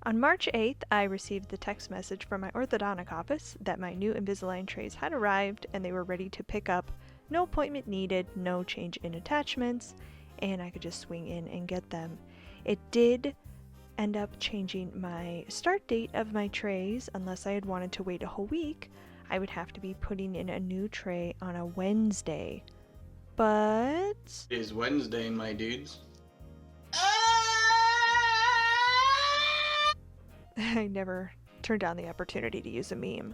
On March 8th, I received the text message from my orthodontic office that my new Invisalign trays had arrived and they were ready to pick up. No appointment needed, no change in attachments, and I could just swing in and get them. It did end up changing my start date of my trays. Unless I had wanted to wait a whole week, I would have to be putting in a new tray on a Wednesday. But It is Wednesday, my dudes. I never turned down the opportunity to use a meme.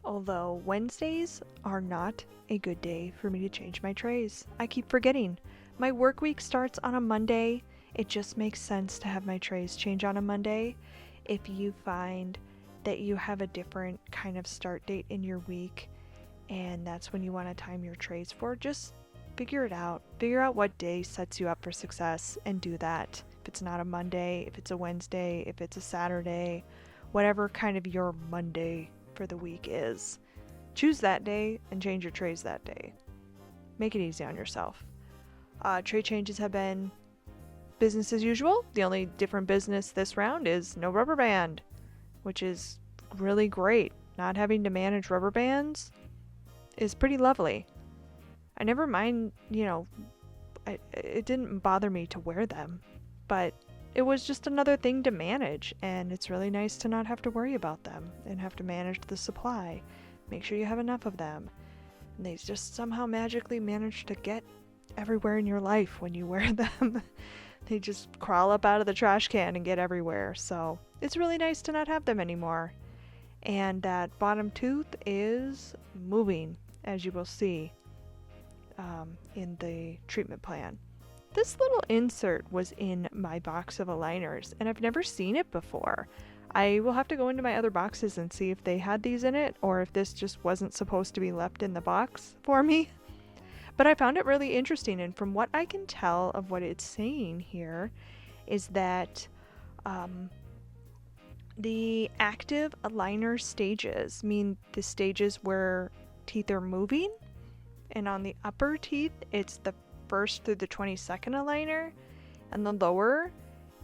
Although Wednesdays are not a good day for me to change my trays. I keep forgetting. My work week starts on a Monday. It just makes sense to have my trays change on a Monday. If you find that you have a different kind of start date in your week and that's when you want to time your trays for, just figure it out. Figure out what day sets you up for success and do that. If it's not a Monday, if it's a Wednesday, if it's a Saturday, whatever kind of your Monday for the week is, choose that day and change your trays that day. Make it easy on yourself. Tray changes have been business as usual. The only different business this round is no rubber band, which is really great. Not having to manage rubber bands is pretty lovely. I never mind, it didn't bother me to wear them, but it was just another thing to manage, and it's really nice to not have to worry about them and have to manage the supply. Make sure you have enough of them. And they just somehow magically manage to get everywhere in your life when you wear them. They just crawl up out of the trash can and get everywhere. So it's really nice to not have them anymore. And that bottom tooth is moving, as you will see in the treatment plan. This little insert was in my box of aligners, and I've never seen it before. I will have to go into my other boxes and see if they had these in it, or if this just wasn't supposed to be left in the box for me. But I found it really interesting, and from what I can tell of what it's saying here is that the active aligner stages mean the stages where teeth are moving, and on the upper teeth it's the 1st through the 22nd aligner, and the lower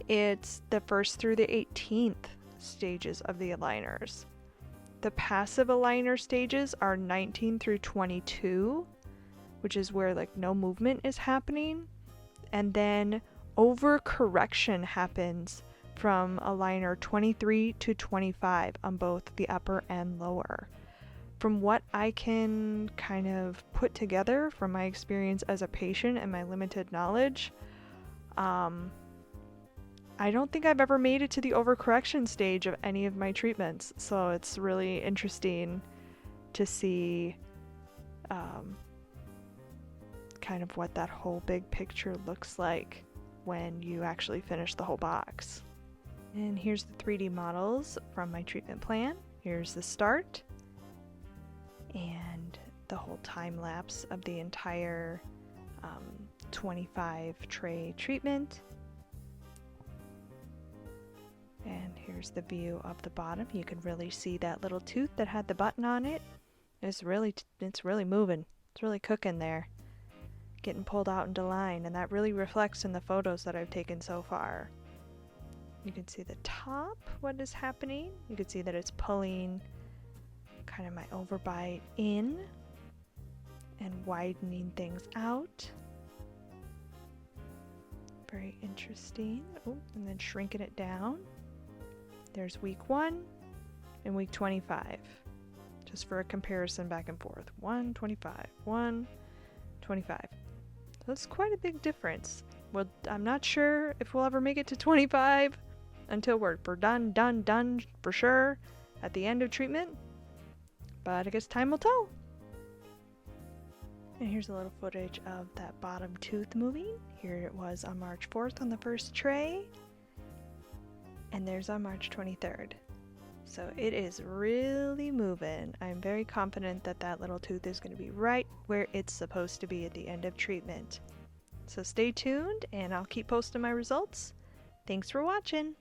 it's the 1st through the 18th stages of the aligners. The passive aligner stages are 19 through 22, which is where like no movement is happening, and then overcorrection happens from aligner 23 to 25 on both the upper and lower. From what I can kind of put together from my experience as a patient and my limited knowledge, I don't think I've ever made it to the overcorrection stage of any of my treatments. So it's really interesting to see kind of what that whole big picture looks like when you actually finish the whole box. And here's the 3D models from my treatment plan. Here's the start and the whole time lapse of the entire 25 tray treatment. And here's the view of the bottom. You can really see that little tooth that had the button on it. It's really moving. It's really cooking there. Getting pulled out into line, and that really reflects in the photos that I've taken so far. You can see the top, what is happening. You can see that it's pulling kind of my overbite in and widening things out. Very interesting. Oh, and then shrinking it down. There's week 1 and week 25. Just for a comparison back and forth. 125, 125. So that's quite a big difference. Well, I'm not sure if we'll ever make it to 25 until we're done for sure at the end of treatment. But I guess time will tell. And here's a little footage of that bottom tooth moving. Here it was on March 4th on the first tray. And there's on March 23rd. So it is really moving. I'm very confident that that little tooth is going to be right where it's supposed to be at the end of treatment. So stay tuned and I'll keep posting my results. Thanks for watching.